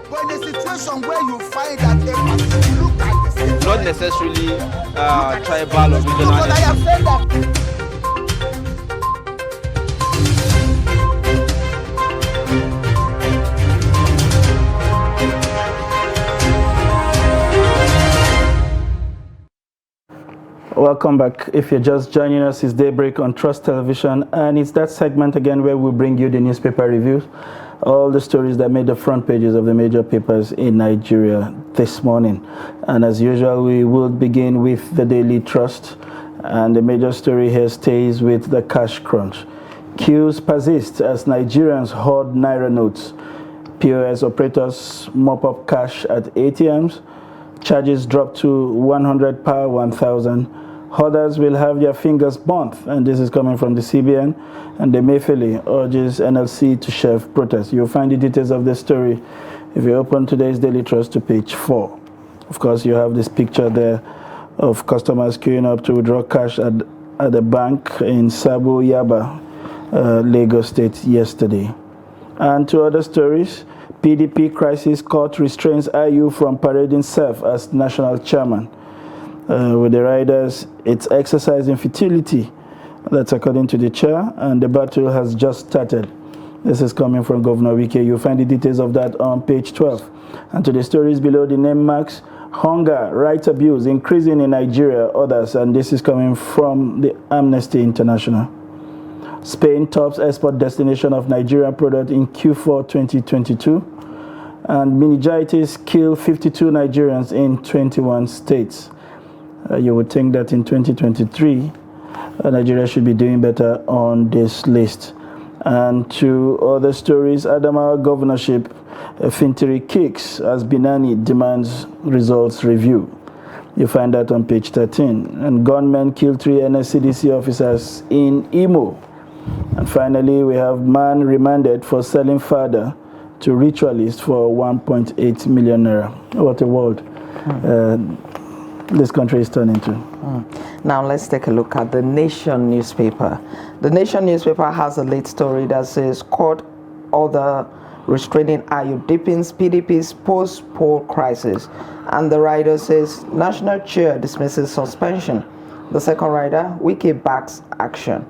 But in a situation where you find that a person look at the same, not necessarily tribal or regional. but I have said that. Welcome back. If you're just joining us, it's Daybreak on Trust Television, and it's that segment again where we bring you the newspaper reviews, all the stories that made the front pages of the major papers in Nigeria this morning. And as usual, we will begin with the Daily Trust, and the major story here stays with the cash crunch. Queues persist as Nigerians hoard Naira notes. POS operators mop up cash at ATMs. Charges drop to 100 per 1,000. Hoarders will have their fingers burnt, and this is coming from the CBN. And the Emefiele urges NLC to shelve protest. You'll find the details of this story if you open today's Daily Trust to page 4. Of course, you have this picture there of customers queuing up to withdraw cash at the bank in Sabo Yaba, Lagos State yesterday. And two other stories. PDP crisis court restrains IU from parading self as national chairman. With the riders, it's exercising futility. That's according to the chair, and the battle has just started. This is coming from Governor Wike. You'll find the details of that on page 12. And to the stories below the name marks, hunger, rights abuse increasing in Nigeria, others, and this is coming from the Amnesty International. Spain tops export destination of Nigerian product in Q4 2022. And meningitis killed 52 Nigerians in 21 states. You would think that in 2023, Nigeria should be doing better on this list. And two other stories, Adamawa governorship, Fintiri kicks as Binani demands results review. You find that on page 13. And gunmen kill 3 NSCDC officers in Imo. And finally, we have man remanded for selling father to ritualist for 1.8 million naira. What a world this country is turning to. Now let's take a look at the Nation newspaper. The Nation newspaper has a late story that says court order restraining IU deepens PDP's post-poll crisis. And the rider says national chair dismisses suspension. The second rider, Wike backs action.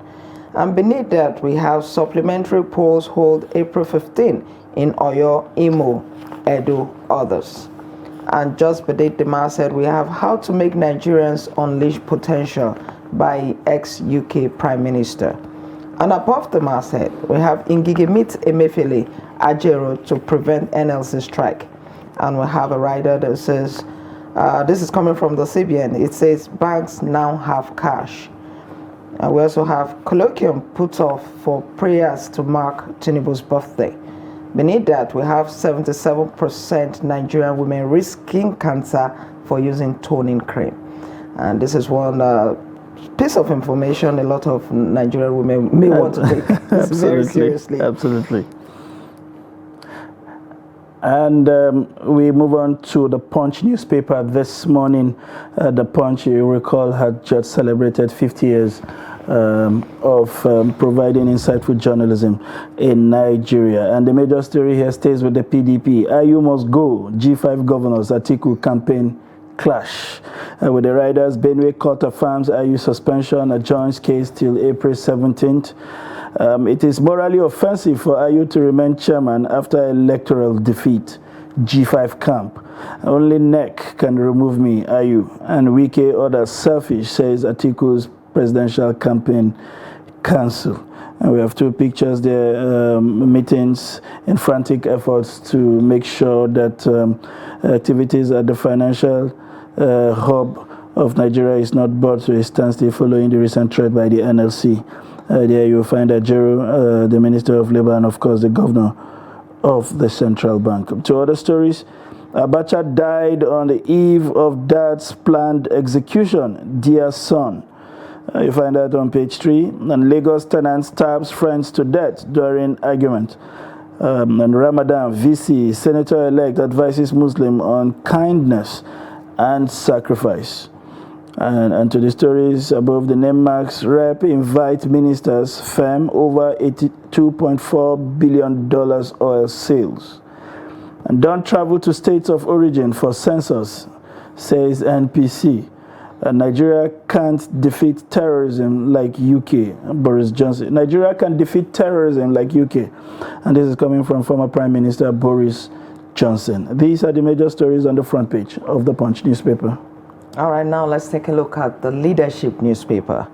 And beneath that, we have supplementary polls hold April 15 in Oyo, Imo, Edo, others. And just beneath the masthead, we have how to make Nigerians unleash potential by ex-UK Prime Minister. And above the masthead, we have Ngige meets Emefiele Ajero to prevent NLC strike. And we have a rider that says, this is coming from the CBN, it says banks now have cash. And we also have colloquium put off for prayers to mark Tinubu's birthday. Beneath that, we have 77% Nigerian women risking cancer for using toning cream. And this is one piece of information a lot of Nigerian women may want to take very seriously. Absolutely. And we move on to the Punch newspaper this morning. The Punch, you recall, had just celebrated 50 years of providing insightful journalism in Nigeria. And the major story here stays with the PDP. IU must go. G5 governors Atiku campaign clash. With the riders, Benue Court affirms IU suspension, adjourns case till April 17th. It is morally offensive for IU to remain chairman after electoral defeat. G5 camp. Only NEC can remove me, IU. And Wike orders selfish, says Atiku's presidential campaign cancel. And we have two pictures there, meetings in frantic efforts to make sure that activities at the financial hub of Nigeria is not brought to a standstill following the recent threat by the NLC. There you will find Ajero, the Minister of Labour, and of course the Governor of the Central Bank. Two other stories. Abacha died on the eve of dad's planned execution, dear son. You find that on page 3. And Lagos tenant stabs friends to death during argument. And Ramadan, VC, Senator-elect advises Muslim on kindness and sacrifice. And to the stories above the name marks, Rep invite ministers firm over $82.4 billion oil sales. And don't travel to states of origin for census, says NPC. Nigeria can't defeat terrorism like UK, Boris Johnson. Nigeria can defeat terrorism like UK. And this is coming from former Prime Minister Boris Johnson. These are the major stories on the front page of the Punch newspaper. All right, now let's take a look at the Leadership newspaper.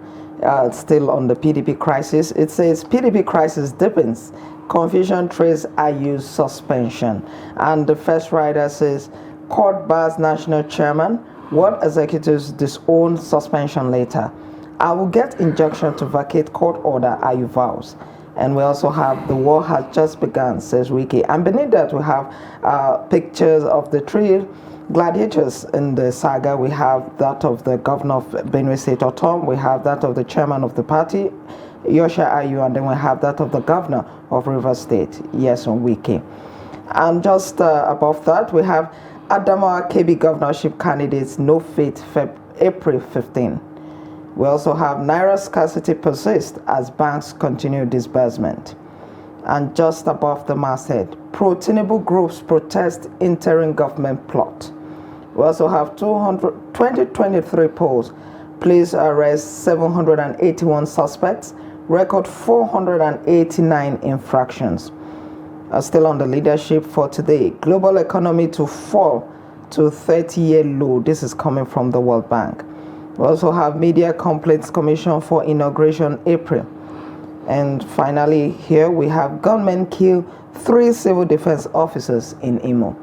Still on the PDP crisis. It says PDP crisis deepens. Confusion trails IU's suspension. And the first writer says court bars national chairman. What executives disown suspension later. I will get injunction to vacate court order, IU vows. And we also have the war has just begun, says Wiki. And beneath that we have pictures of the three gladiators in the saga. We have that of the governor of Benue State Otom. We have that of the chairman of the party, Yosha Ayu, and then we have that of the governor of Rivers State, yes, on Wiki. And just above that, we have Adamawa KB governorship candidates no fate April 15. We also have Naira scarcity persists as banks continue disbursement. And just above the masthead, pro-Tinubu groups protest interim government plot. We also have 2023 polls. Police arrest 781 suspects, record 489 infractions. Still on the leadership for today, global economy to fall to 30-year low. This is coming from the World Bank. We also have Media Complaints Commission for inauguration April. And finally, here we have gunmen kill 3 civil defense officers in Imo.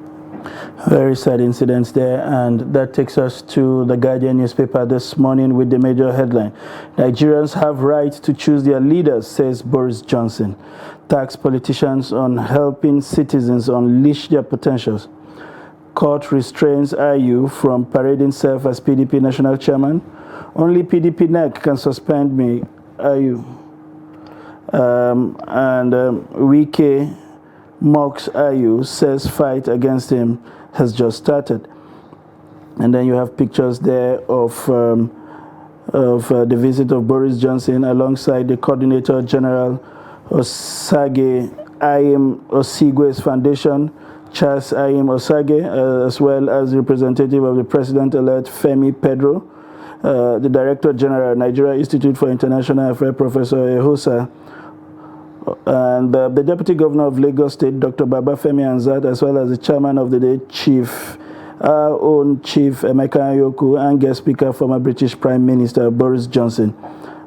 Very sad incidents there, and that takes us to the Guardian newspaper this morning with the major headline. Nigerians have right to choose their leaders, says Boris Johnson. Tax politicians on helping citizens unleash their potentials. Court restrains IU from parading self as PDP national chairman. Only PDP NEC can suspend me, IU. Wike mocks IU, says fight against him has just started. And then you have pictures there of the visit of Boris Johnson alongside the Coordinator General Osage Ayim Osigwe's foundation, Charles Ayim Osage, as well as the representative of the President-elect Femi Pedro, the Director General, Nigeria Institute for International Affairs, Professor Ehosa, and the Deputy Governor of Lagos State, Dr. Babafemi Anzat, as well as the Chairman of the Day, our own Chief Emeka Anyoku, and guest speaker, former British Prime Minister Boris Johnson,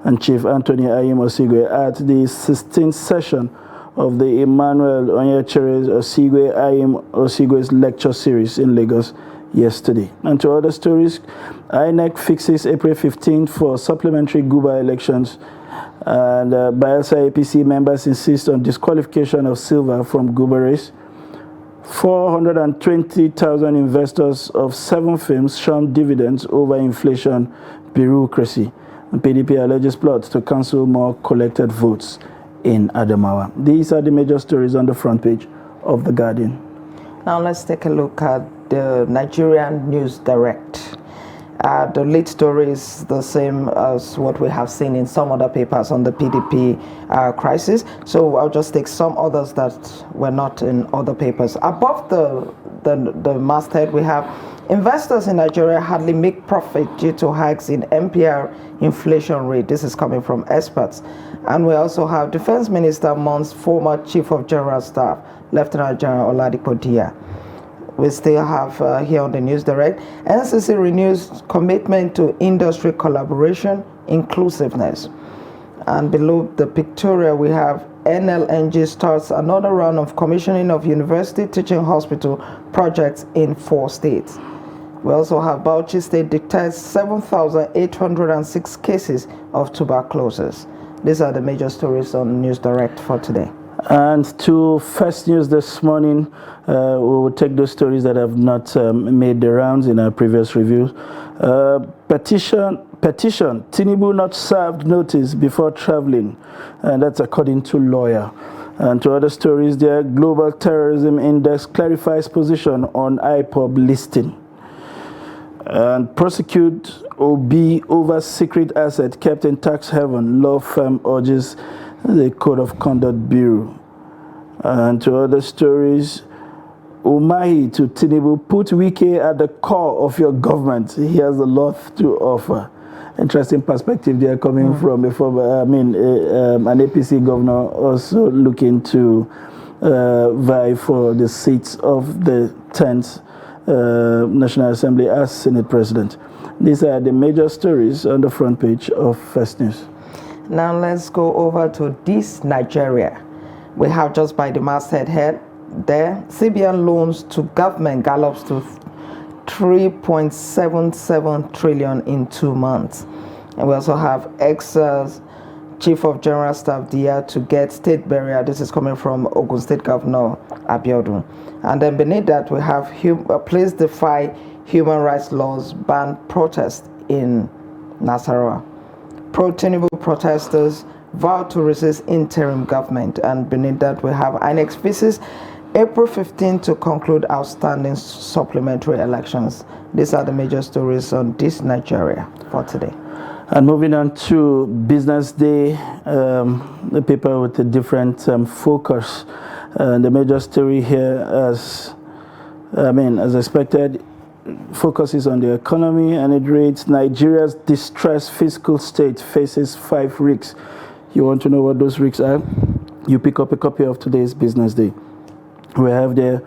and Chief Anthony Ayim Osigwe at the 16th session of the Emmanuel Onyechere Osigwe Ayim Osigwe's lecture series in Lagos yesterday. And to other stories, INEC fixes April 15th for supplementary Guba elections, and Bayelsa APC members insist on disqualification of Silva from Guba race. 420,000 investors of 7 firms shun dividends over inflation bureaucracy. And PDP alleges plot to cancel more collected votes in Adamawa. These are the major stories on the front page of The Guardian. Now let's take a look at the Nigerian News Direct. The lead story is the same as what we have seen in some other papers on the PDP crisis. So I'll just take some others that were not in other papers. Above the masthead, we have investors in Nigeria hardly make profit due to hikes in MPR inflation rate. This is coming from experts. And we also have Defense Minister Mon's former Chief of General Staff, Lieutenant General Oladipo Dia. We still have here on the News Direct, NCC renews commitment to industry collaboration, inclusiveness. And below the pictorial, we have NLNG starts another round of commissioning of university teaching hospital projects in 4 states. We also have Bauchi State detects 7,806 cases of tuberculosis. These are the major stories on News Direct for today. And to first news this morning, we will take those stories that have not made the rounds in our previous reviews. Petition, Tinubu not served notice before traveling, and that's according to lawyer. And to other stories there, Global Terrorism Index clarifies position on IPOB listing. And prosecute OB over secret asset kept in tax haven, law firm urges the Code of Conduct Bureau. And to other stories, Umahi to Tinubu, put Wike at the core of your government. He has a lot to offer. Interesting perspective there coming from a former, an APC governor also looking to vie for the seats of the 10th National Assembly as Senate President. These are the major stories on the front page of First News. Now let's go over to this Nigeria. We have just by the masthead head there, CBN loans to government gallops to 3.77 trillion in 2 months. And we also have ex-Chief of General Staff Dia to get state burial. This is coming from Ogun State Governor Abiodun. And then beneath that, we have police defy human rights laws, ban protest in Nasarawa. Pro-Tinubu protesters vow to resist interim government. And beneath that, we have INEC visits April 15 to conclude outstanding supplementary elections. These are the major stories on this Nigeria for today. And moving on to Business Day, the paper with a different focus. The major story here, as expected, focuses on the economy, and it reads, Nigeria's distressed fiscal state faces 5 risks. You want to know what those risks are? You pick up a copy of today's Business Day. We have the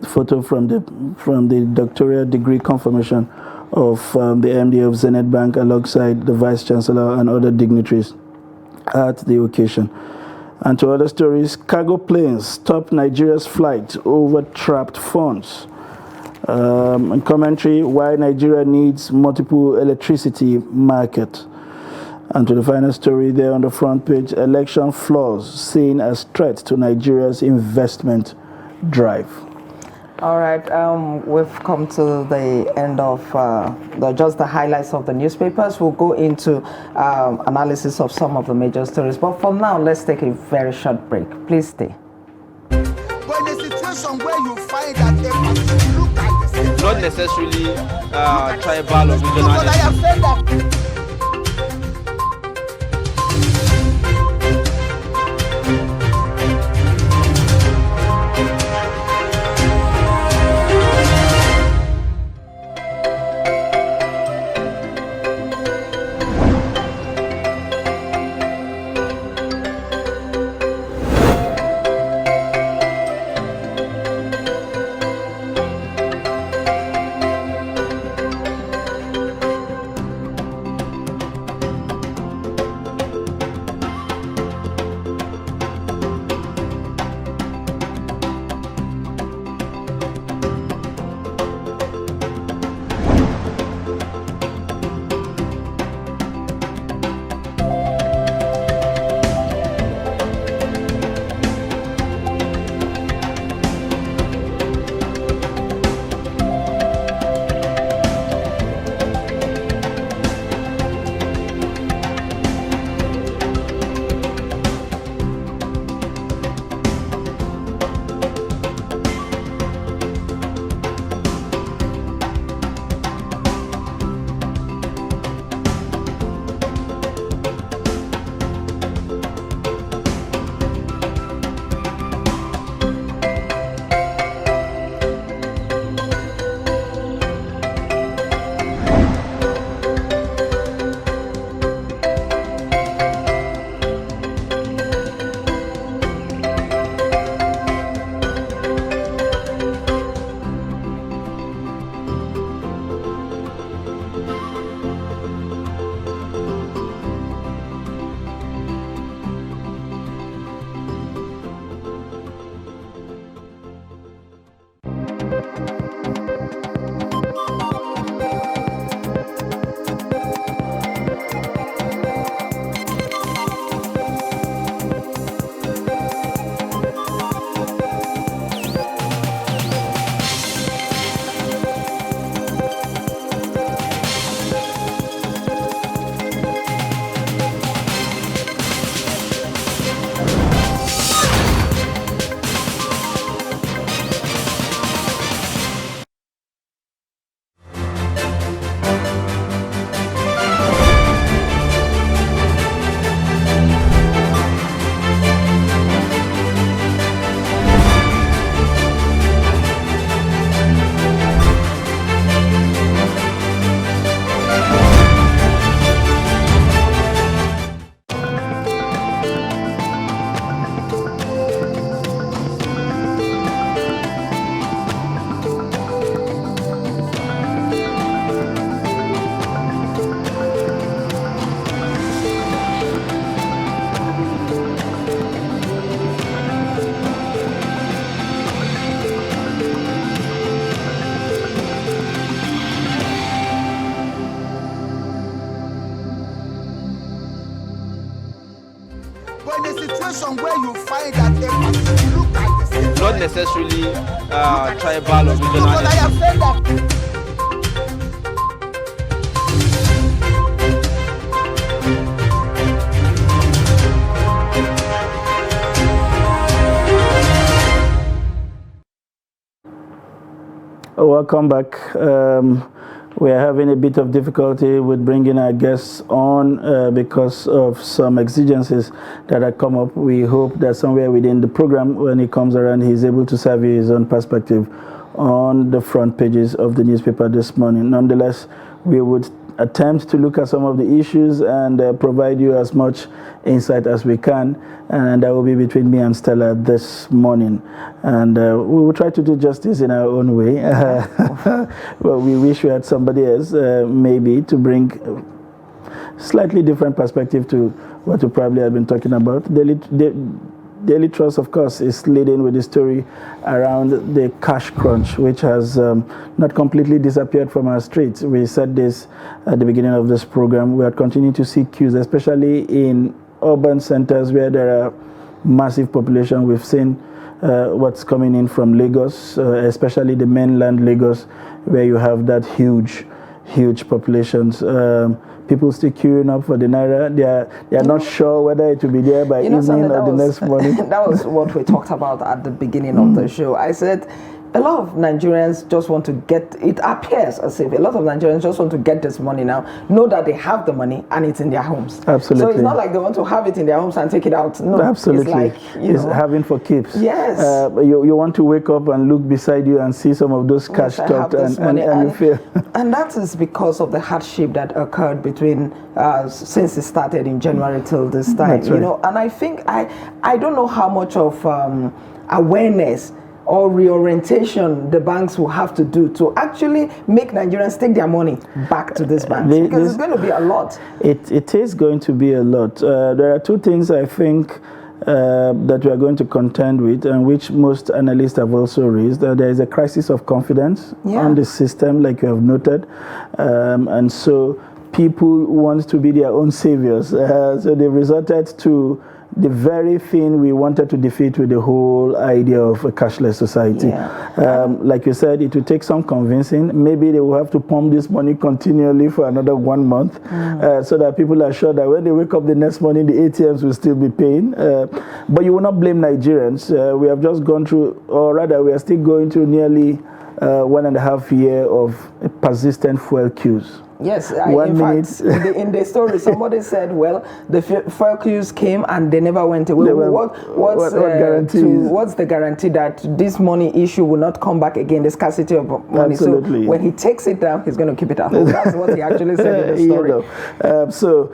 photo from the doctoral degree confirmation of the MD of Zenith Bank alongside the Vice Chancellor and other dignitaries at the occasion. And to other stories, cargo planes stop Nigeria's flight over trapped funds. And commentary, why Nigeria needs multiple electricity market. And to the final story there on the front page, election flaws seen as threat to Nigeria's investment drive. All right, we've come to the end of just the highlights of the newspapers. We'll go into analysis of some of the major stories. But for now, let's take a very short break. Please stay. But in a situation where you find that a person look at the same, Not necessarily tribal or regional. but I have said that situation where you find that a person look at the situation. Not necessarily tribal or regional. Because I have said that. Welcome back. We are having a bit of difficulty with bringing our guests on because of some exigencies that have come up. We hope that somewhere within the program, when he comes around, he's able to serve you his own perspective on the front pages of the newspaper this morning. Nonetheless, we would attempt to look at some of the issues and provide you as much insight as we can, and that will be between me and Stella this morning, and we will try to do justice in our own way. Well, we wish we had somebody else maybe to bring slightly different perspective to what we probably have been talking about. Daily Trust, of course, is leading with the story around the cash crunch, which has not completely disappeared from our streets. We said this at the beginning of this program. We are continuing to see queues, especially in urban centers where there are massive population. We've seen what's coming in from Lagos, especially the mainland Lagos, where you have that huge populations. People still queuing up for the Naira. They are not sure whether it will be there by evening or the next morning. That was what we talked about at the beginning of the show. I said a lot of Nigerians just want to get, it appears as if a lot of Nigerians just want to get this money now, know that they have the money and it's in their homes. Absolutely. So it's not like they want to have it in their homes and take it out. No, absolutely. It's like, it's having for keeps. Yes. You want to wake up and look beside you and see some of those cash stocked and you feel. And that is because of the hardship that occurred between since it started in January till this time. That's right. You know, and I think I don't know how much of awareness or reorientation the banks will have to do to actually make Nigerians take their money back to this bank, because it's going to be a lot. It is going to be a lot. There are two things I think that we are going to contend with, and which most analysts have also raised. There is a crisis of confidence on the system, like you have noted, and so people want to be their own saviors. So they've resorted to the very thing we wanted to defeat with the whole idea of a cashless society. Like you said, it will take some convincing. Maybe they will have to pump this money continually for another 1 month, so that people are sure that when they wake up the next morning, the ATMs will still be paying. But you will not blame Nigerians. We have just gone through, or rather we are still going through nearly 1.5 years of persistent fuel queues. Yes, in fact, in the story, somebody said, well, the fuel queues came and they never went away. What's the guarantee that this money issue will not come back again, the scarcity of money? Absolutely. So when he takes it down, he's going to keep it at home. That's what he actually said in the story. So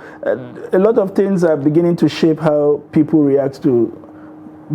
a lot of things are beginning to shape how people react to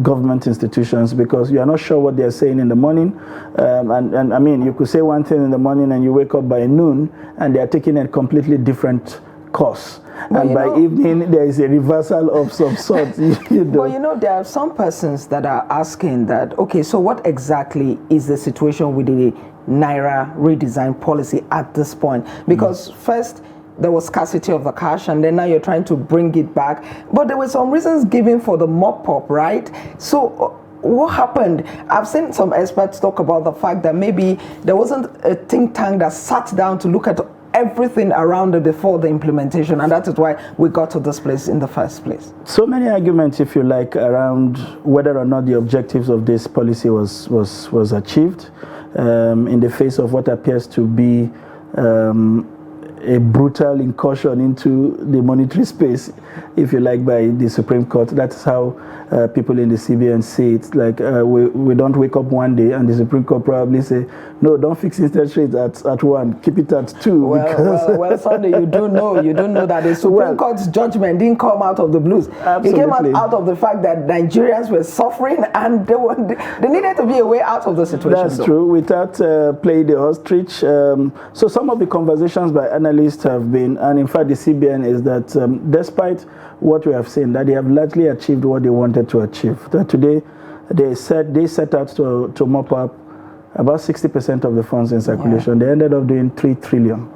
government institutions, because you are not sure what they are saying in the morning, and I mean, you could say one thing in the morning and you wake up by noon and they are taking a completely different course, and by evening there is a reversal of some sort. Well, you know, there are some persons that are asking that, okay, so what exactly is the situation with the Naira redesign policy at this point? Because first there was scarcity of the cash, and then now you're trying to bring it back. But there were some reasons given for the mop-up, right? So what happened? I've seen some experts talk about the fact that maybe there wasn't a think tank that sat down to look at everything around it before the implementation, and that is why we got to this place in the first place. So many arguments, if you like, around whether or not the objectives of this policy was achieved in the face of what appears to be a brutal incursion into the monetary space, if you like, by the Supreme Court. That's how people in the CBN see it. Like we don't wake up one day and the Supreme Court probably say, no, don't fix interest rates at 1, keep it at 2. Well, Sunday, you do know that the Supreme Court's judgment didn't come out of the blues. Absolutely. It came out of the fact that Nigerians were suffering and they needed to be a way out of the situation. That's true, without playing the ostrich. So some of the conversations by analysts have been, and in fact the CBN, is that despite what we have seen, that they have largely achieved what they wanted to achieve. That today they set out to mop up about 60% of the funds in circulation. They ended up doing 3 trillion.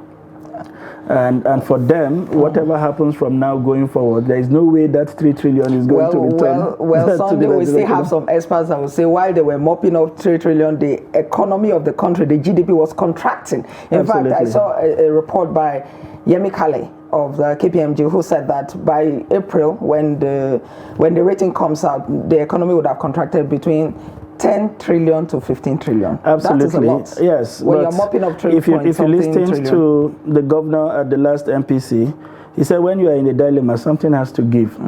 And for them, whatever happens from now going forward, there is no way that 3 trillion is going to return. Well, Sunday we still have some experts that will say while they were mopping up 3 trillion, the economy of the country, the GDP was contracting. In fact, I saw a report by Yemi Kale of the KPMG who said that by April, when the rating comes out, the economy would have contracted between 10 trillion to 15 trillion. Absolutely. That is a lot. Yes. When you're mopping up 3 if you listen to the governor at the last MPC, he said when you are in a dilemma, something has to give.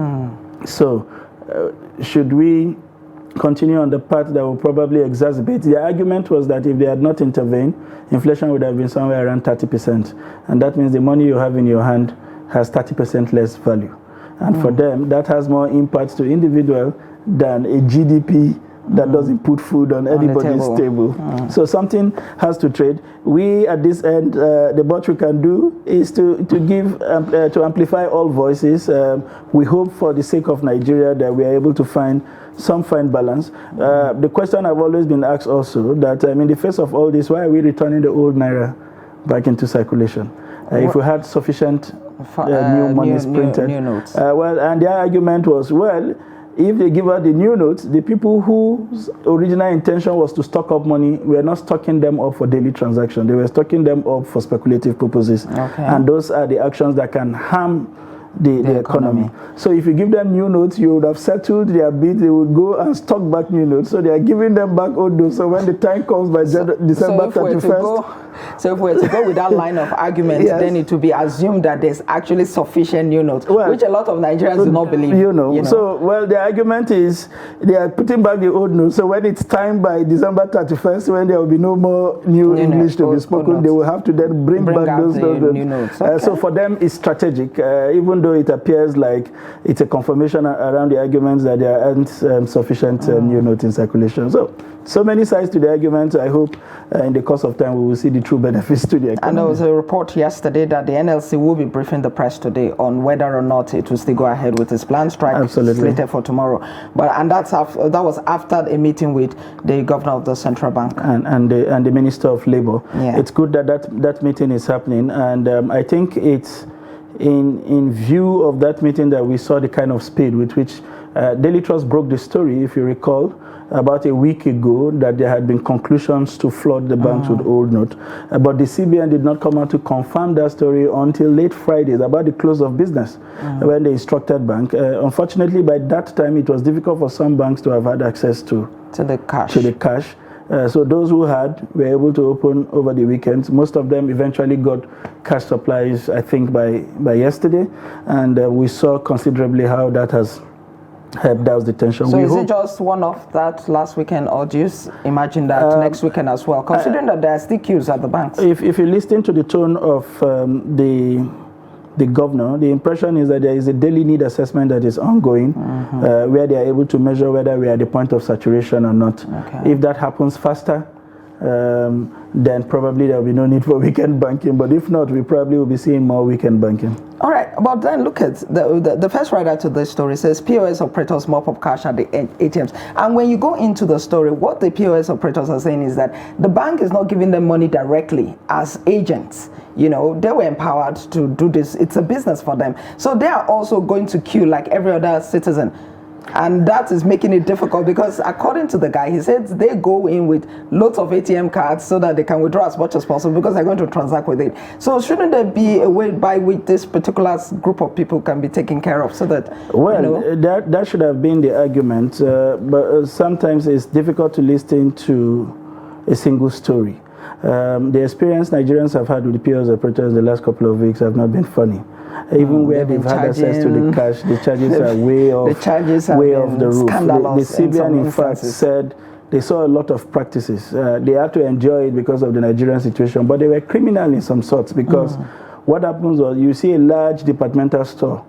So should we continue on the path that will probably exacerbate? The argument was that if they had not intervened, inflation would have been somewhere around 30%. And that means the money you have in your hand has 30% less value. And for them, that has more impact to individual than a GDP that doesn't put food on anybody's table. So something has to trade. We at this end, the best we can do is to give to amplify all voices. We hope for the sake of Nigeria that we are able to find some fine balance. The question I've always been asked also that in the face of all this, why are we returning the old naira back into circulation? If we had sufficient new money printed, new notes. Well, and their argument was, well, if they give out the new notes, the people whose original intention was to stock up money were not stocking them up for daily transaction. They were stocking them up for speculative purposes. And those are the actions that can harm the economy. So if you give them new notes, you would have settled their bid. They would go and stock back new notes. So they are giving them back old notes. So when the time comes by December 31st. So if we were to go with that line of argument, then it would be assumed that there's actually sufficient new notes, which a lot of Nigerians do not believe. So, well, the argument is they are putting back the old notes. So when it's time by December 31st, when there will be no more new English to be spoken, they will have to then bring back those new notes. So for them, it's strategic, even though it appears like it's a confirmation around the arguments that there aren't sufficient new notes in circulation. So many sides to the argument. I hope in the course of time we will see the true benefits to the economy. And there was a report yesterday that the NLC will be briefing the press today on whether or not it will still go ahead with its planned strike slated for tomorrow. And that was after a meeting with the governor of the central bank and the minister of labor. It's good that meeting is happening, and I think it's in view of that meeting that we saw the kind of speed with which Daily Trust broke the story, if you recall, about a week ago, that there had been conclusions to flood the banks with old notes. But the CBN did not come out to confirm that story until late Friday, about the close of business, when they instructed bank. Unfortunately, by that time, it was difficult for some banks to have had access to the cash. So those who had were able to open over the weekend. Most of them eventually got cash supplies, I think, by yesterday. And we saw considerably how that has helped douse the tension. So is it just one of that last weekend, or do you imagine that next weekend as well, considering that there are still queues at the banks? If you listen to the tone of the governor, the impression is that there is a daily need assessment that is ongoing, where they are able to measure whether we are at the point of saturation or not. If that happens faster, then probably there will be no need for weekend banking. But if not, we probably will be seeing more weekend banking. All right, but then look at the first writer to this story says POS operators mop up cash at the ATMs. And when you go into the story, what the POS operators are saying is that the bank is not giving them money directly as agents. They were empowered to do this. It's a business for them. So they are also going to queue like every other citizen. And that is making it difficult because according to the guy, he said they go in with loads of ATM cards so that they can withdraw as much as possible because they're going to transact with it. So shouldn't there be a way by which this particular group of people can be taken care of so that... Well, that should have been the argument, but sometimes it's difficult to listen to a single story. The experience Nigerians have had with the POS operators the last couple of weeks have not been funny. Even where they've had access to the cash, the charges are way off the roof. The CBN, in fact, said they saw a lot of practices. They had to enjoy it because of the Nigerian situation, but they were criminal in some sorts because what happens was you see a large departmental store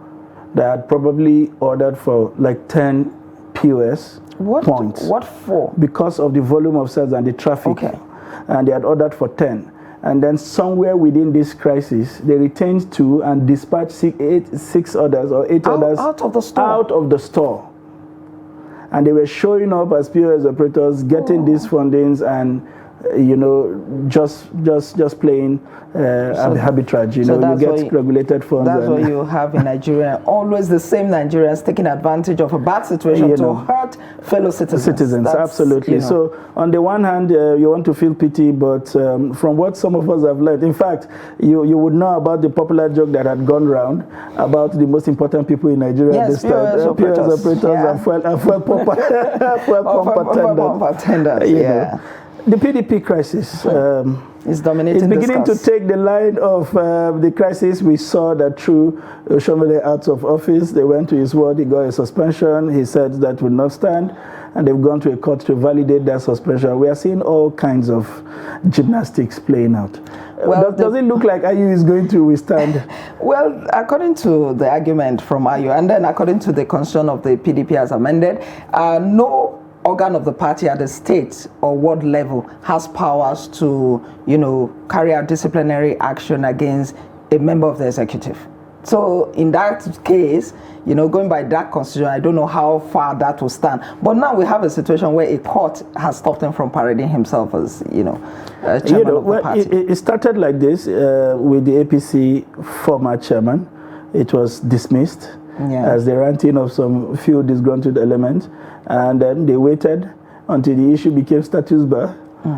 that had probably ordered for like 10 POS points. What for? Because of the volume of sales and the traffic. And they had ordered for 10. And then somewhere within this crisis, they retained 2 and dispatched 6 others or 8 others out of the store. And they were showing up as POS operators, getting these fundings and just playing arbitrage. You get regulated funds. That's what you have in Nigeria. Always the same Nigerians taking advantage of a bad situation to hurt fellow citizens. Absolutely. So on the one hand, you want to feel pity, but from what some of us have learned, in fact, you would know about the popular joke that had gone round about the most important people in Nigeria at this time. POS operators and fuel pump attendants. The PDP crisis is dominating. It's beginning to take the line of the crisis. We saw that through Shomole out of office. They went to his word, he got a suspension. He said that would not stand, and they've gone to a court to validate that suspension. We are seeing all kinds of gymnastics playing out. Well, does it look like IU is going to withstand? Well, according to the argument from IU, and then according to the constitution of the PDP as amended, no organ of the party at the state or ward level has powers to, carry out disciplinary action against a member of the executive. So in that case, going by that constitution, I don't know how far that will stand. But now we have a situation where a court has stopped him from parading himself as, chairman of the party. It started like this with the APC former chairman. It was dismissed as the ranting of some few disgruntled elements. And then they waited until the issue became status bar.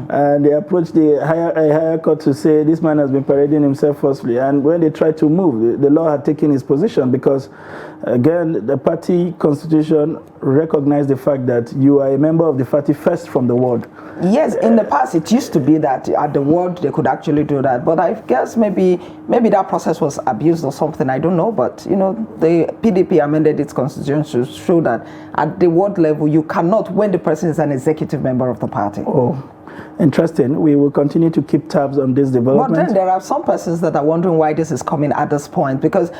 And they approached the higher court to say this man has been parading himself falsely. And when they tried to move, the law had taken his position because, again, the party constitution recognized the fact that you are a member of the party first from the ward. Yes, in the past it used to be that at the ward they could actually do that. But I guess maybe that process was abused or something. I don't know. But, the PDP amended its constitution to show that at the ward level you cannot when the person is an executive member of the party. Oh. Interesting. We will continue to keep tabs on this development. But then there are some persons that are wondering why this is coming at this point, because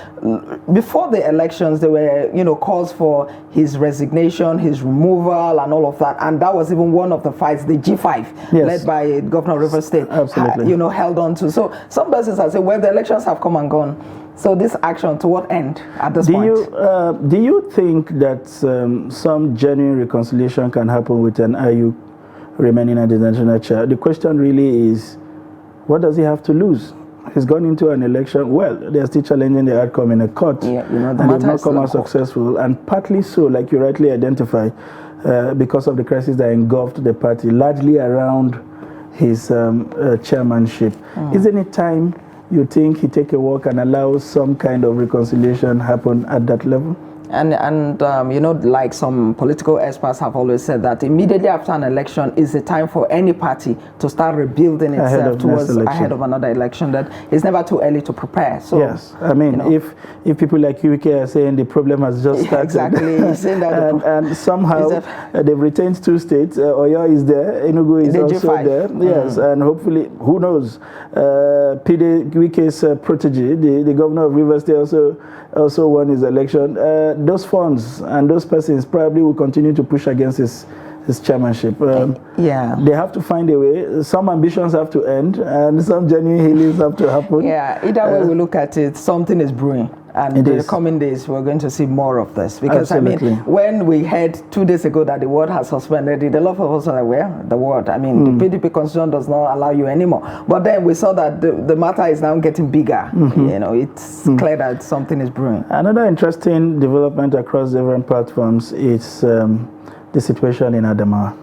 before the elections there were calls for his resignation, his removal and all of that, and that was even one of the fights the G5 led by Governor of Rivers State held on to. So some persons are saying, well, the elections have come and gone. So this action, to what end at this point? Do you think that some genuine reconciliation can happen with an IU remaining at the national chair? The question really is, what does he have to lose? He's gone into an election. Well, they're still challenging the outcome in a court, and they've not come out successful. And partly so, like you rightly identify, because of the crisis that engulfed the party, largely around his chairmanship. Isn't it time you think he take a walk and allow some kind of reconciliation happen at that level? And like some political experts have always said, that immediately after an election is the time for any party to start rebuilding itself ahead of another election. That it's never too early to prepare. So yes, I mean, if people like UK are saying the problem has just started, exactly, saying that and somehow they've retained 2 states. Oyo is there, Enugu is also G5. There. Yes, and hopefully, who knows, WK's protege, the governor of Rivers State, also won his election. Those funds and those persons probably will continue to push against his chairmanship. They have to find a way. Some ambitions have to end, and some genuine healings have to happen. Either way we look at it, something is brewing. And in the coming days, we're going to see more of this. Because, absolutely. I mean, when we heard 2 days ago that the ward has suspended it, a lot of us were like, well, the ward. I mean, the PDP constitution does not allow you anymore. But then we saw that the matter is now getting bigger. It's clear that something is brewing. Another interesting development across different platforms is the situation in Adamawa.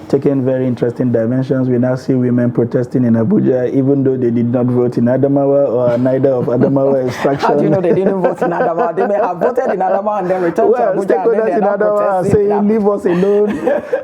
Taking very interesting dimensions. We now see women protesting in Abuja, even though they did not vote in Adamawa or neither of Adamawa extraction. How do you know they didn't vote in Adamawa? They may have voted in Adamawa and then returned to Abuja. Stakeholders in Adamawa are saying, leave us alone.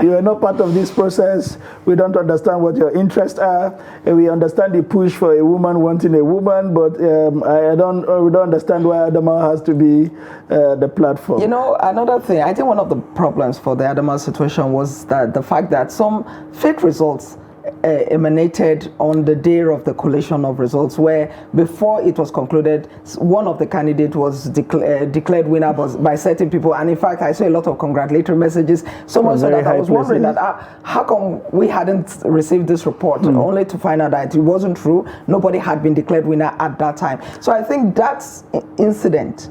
You are not part of this process. We don't understand what your interests are. And we understand the push for a woman wanting a woman, but we don't understand why Adamawa has to be the platform. Another thing, I think one of the problems for the Adamawa situation was that the fact that some fake results emanated on the day of the collation of results, where before it was concluded, one of the candidates was declared winner by certain people. And in fact, I saw a lot of congratulatory messages. So much so that I was wondering that how come we hadn't received this report, only to find out that it wasn't true. Nobody had been declared winner at that time. So I think that incident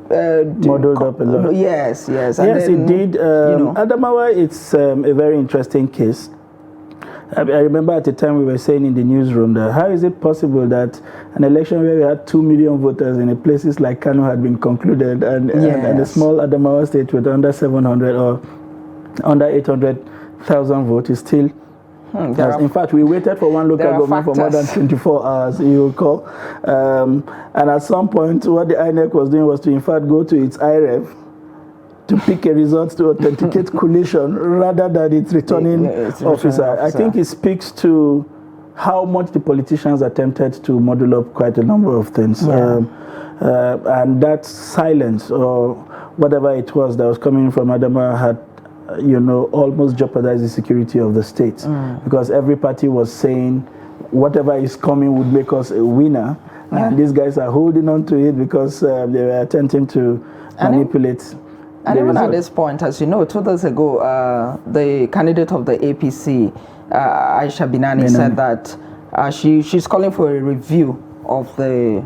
modeled up a lot. Yes, and then, it did. Adamawa, it's a very interesting case I remember at the time we were saying in the newsroom that how is it possible that an election where we had 2 million voters in places like Kano had been concluded and a small Adamawa state with under 700 or under 800,000 votes is still... in fact, we waited for one local government for more than 24 hours, you recall. And at some point, what the INEC was doing was to, in fact, go to its IREV to pick a result to authenticate collation rather than its returning officer. I think it speaks to how much the politicians attempted to model up quite a number of things. And that silence or whatever it was that was coming from Adama had almost jeopardized the security of the state because every party was saying whatever is coming would make us a winner. And these guys are holding on to it because they were attempting to manipulate. And even at this point, as you know, 2 days ago, the candidate of the APC, Aisha Binani, said that she's calling for a review of the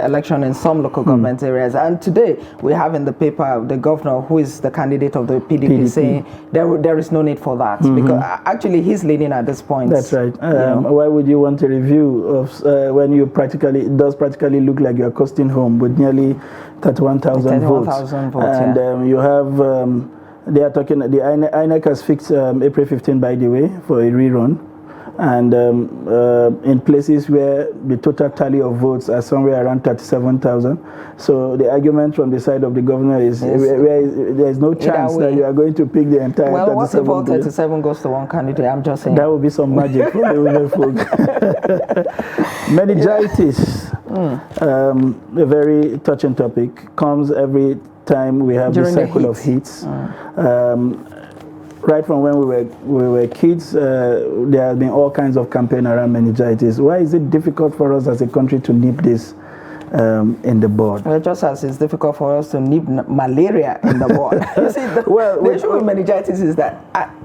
election in some local government areas. And today, we have in the paper the governor, who is the candidate of the PDP. Saying there is no need for that. Because actually, he's leading at this point. That's right. Why would you want a review of when it does practically look like you're coasting home with nearly 31,000 votes. And you have, they are talking, the INEC has fixed April 15, by the way, for a rerun. And in places where the total tally of votes are somewhere around 37,000. So the argument from the side of the governor is there is no chance that you are going to pick the entire 37. Well, what if all 37 goes to one candidate? I'm just saying. That would be some magic for the women folk. Meningitis, a very touching topic, comes every time we have the cycle of heats. Right from when we were kids, there has been all kinds of campaign around meningitis. Why is it difficult for us as a country to nip this in the bud? Well, just as it's difficult for us to nip malaria in the bud. You see, the issue with meningitis is that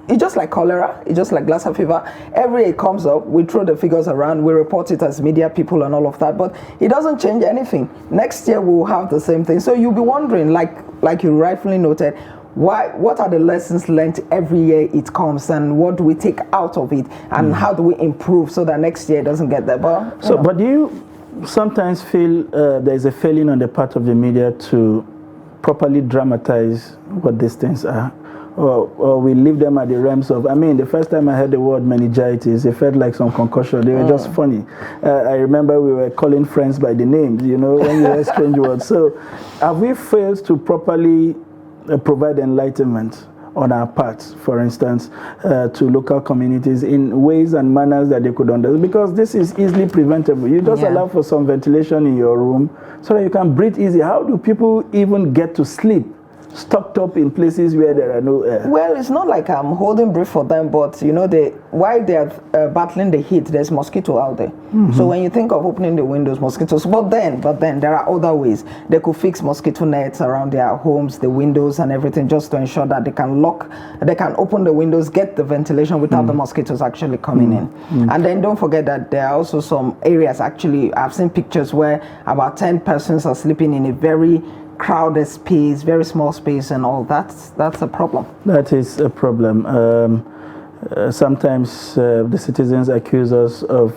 it's just like cholera, it's just like Lassa fever. Every it comes up, we throw the figures around, we report it as media people and all of that, but it doesn't change anything. Next year we'll have the same thing. So you'll be wondering, like you rightfully noted, what are the lessons learned every year it comes, and what do we take out of it, and how do we improve so that next year it doesn't get there? But do you sometimes feel there's a failing on the part of the media to properly dramatize what these things are? Or we leave them at the realms of, the first time I heard the word meningitis, it felt like some concussion. They were just funny. I remember we were calling friends by the names, when you hear strange words. So have we failed to properly provide enlightenment on our part, for instance, to local communities in ways and manners that they could understand? Because this is easily preventable. You just allow for some ventilation in your room so that you can breathe easy. How do people even get to sleep stocked up in places where there are no air? Well, it's not like I'm holding brief for them, but while they're battling the heat, there's mosquito out there. So when you think of opening the windows, mosquitoes, but then there are other ways. They could fix mosquito nets around their homes, the windows and everything, just to ensure that they can open the windows, get the ventilation without the mosquitoes actually coming in. And then don't forget that there are also some areas, actually, I've seen pictures where about 10 persons are sleeping in a very crowded space, very small space, and all that's a problem. That is a problem. Sometimes the citizens accuse us of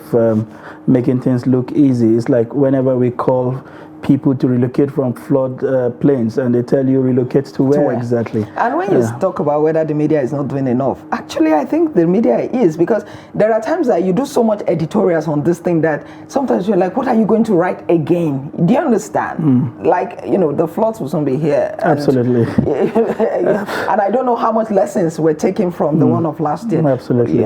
making things look easy. It's like whenever we call people to relocate from flood plains, and they tell you relocate to where exactly. And when you talk about whether the media is not doing enough, actually I think the media is, because there are times that you do so much editorials on this thing that sometimes you're like, what are you going to write again? Do you understand? Like, the floods will soon be here. Absolutely. And I don't know how much lessons we're taking from the one of last year. Absolutely.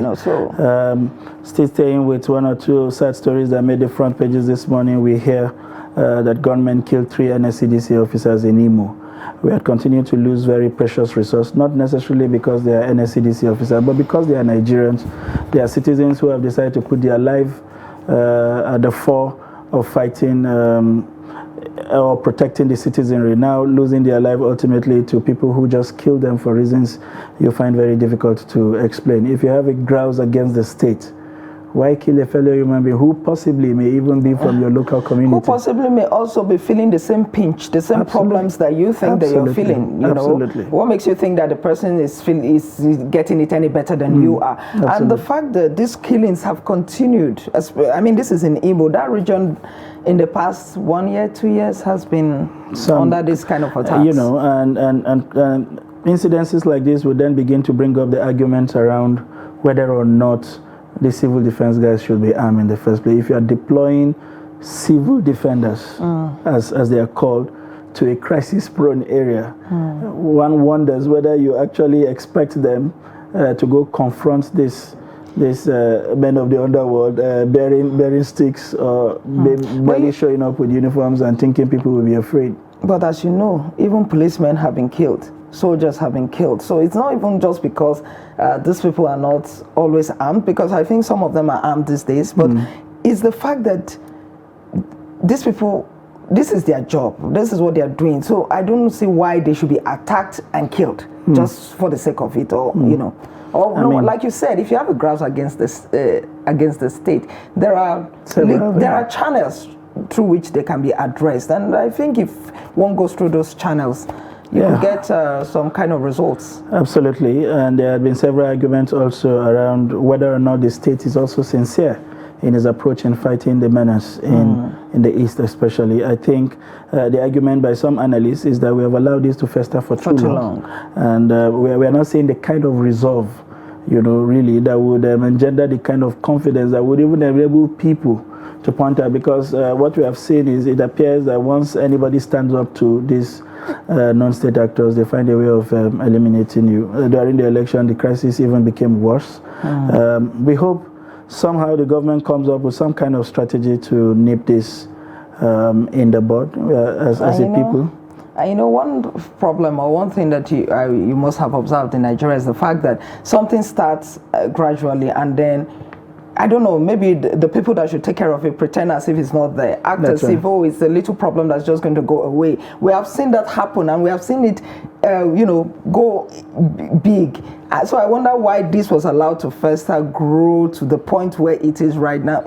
Still staying with one or two sad stories that made the front pages this morning, we hear that gunmen killed 3 NSCDC officers in Imo. We are continuing to lose very precious resource, not necessarily because they are NSCDC officers, but because they are Nigerians. They are citizens who have decided to put their life at the fore of fighting or protecting the citizenry, now losing their life ultimately to people who just kill them for reasons you find very difficult to explain. If you have a grouse against the state, Why kill a fellow human being who possibly may even be from your local community? Who possibly may also be feeling the same pinch, the same problems that you think that you're feeling. You know, what makes you think that the person is getting it any better than you are? And the fact that these killings have continued, I mean, this is in Imo, that region in the past 1 year, 2 years has been under this kind of attacks. You know, and incidences like this would then begin to bring up the arguments around whether or not the civil defense guys should be armed in the first place. If you are deploying civil defenders, as they are called, to a crisis-prone area, one wonders whether you actually expect them to go confront this men of the underworld bearing sticks or barely showing up with uniforms and thinking people will be afraid. But as you know, even policemen have been killed. Soldiers have been killed. So it's not even just because these people are not always armed, because I think some of them are armed these days, but it's the fact that these people, this is their job. This is what they are doing. So I don't see why they should be attacked and killed just for the sake of it, or you know. Or no, like you said, if you have a grudge against this against the state, there are channels through which they can be addressed, and I think if one goes through those channels, you could get some kind of results. Absolutely, and there have been several arguments also around whether or not the state is also sincere in its approach in fighting the menace in the East especially. I think the argument by some analysts is that we have allowed this to fester for too long. And we are not seeing the kind of resolve, you know, really, that would engender the kind of confidence that would even enable people to point out, because what we have seen is it appears that once anybody stands up to these non-state actors, they find a way of eliminating you. During the election, the crisis even became worse. We hope somehow the government comes up with some kind of strategy to nip this in the bud as a people. You know, one problem or one thing that you must have observed in Nigeria is the fact that something starts gradually, and then, I don't know, maybe the people that should take care of it pretend as if it's not there. Act as if, oh, it's a little problem that's just going to go away. We have seen that happen, and we have seen it, you know, go big. So I wonder why this was allowed to fester, grow to the point where it is right now.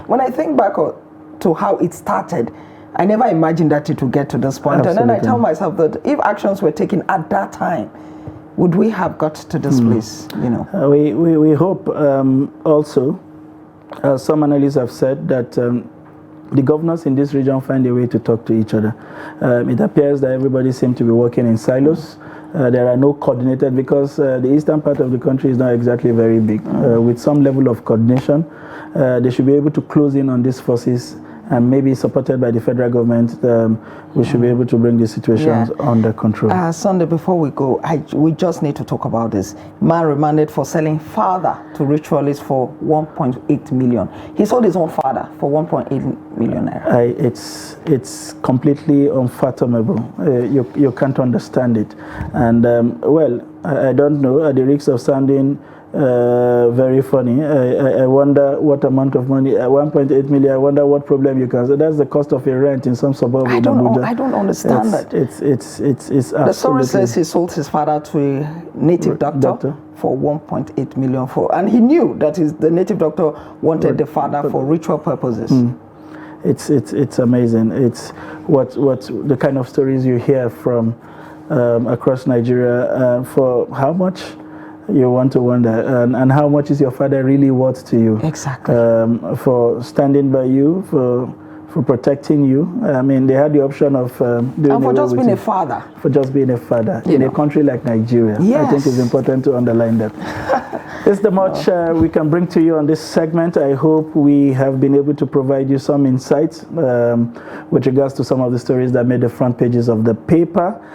When I think back to how it started, I never imagined that it would get to this point. Absolutely. And then I tell myself that if actions were taken at that time, would we have got to this place? You know, we hope also. Some analysts have said that the governors in this region find a way to talk to each other. It appears that everybody seems to be working in silos. There are no coordinated, because the eastern part of the country is not exactly very big. With some level of coordination, they should be able to close in on these forces, and maybe supported by the federal government, we should be able to bring the situations under control. Sunday, before we go, we just need to talk about this. Man remanded for selling father to ritualists for 1.8 million. He sold his own father for 1.8 million. It's completely unfathomable. You can't understand it. And well, I don't know, at the risk of sounding very funny, I wonder what amount of money, 1.8 million, I wonder what problem you can say. That's the cost of a rent in some suburb in Abuja. I don't understand that. It's the story says he sold his father to a native doctor for 1.8 million and he knew that the native doctor wanted the father for ritual purposes. It's amazing. It's what the kind of stories you hear from across Nigeria. For how much? You want to wonder, and how much is your father really worth to you? Exactly. For standing by you, for protecting you. I mean, they had the option of doing and for just being a father. For just being a father in a country like Nigeria. Yes. I think it's important to underline that. This is the much we can bring to you on this segment. I hope we have been able to provide you some insights with regards to some of the stories that made the front pages of the paper.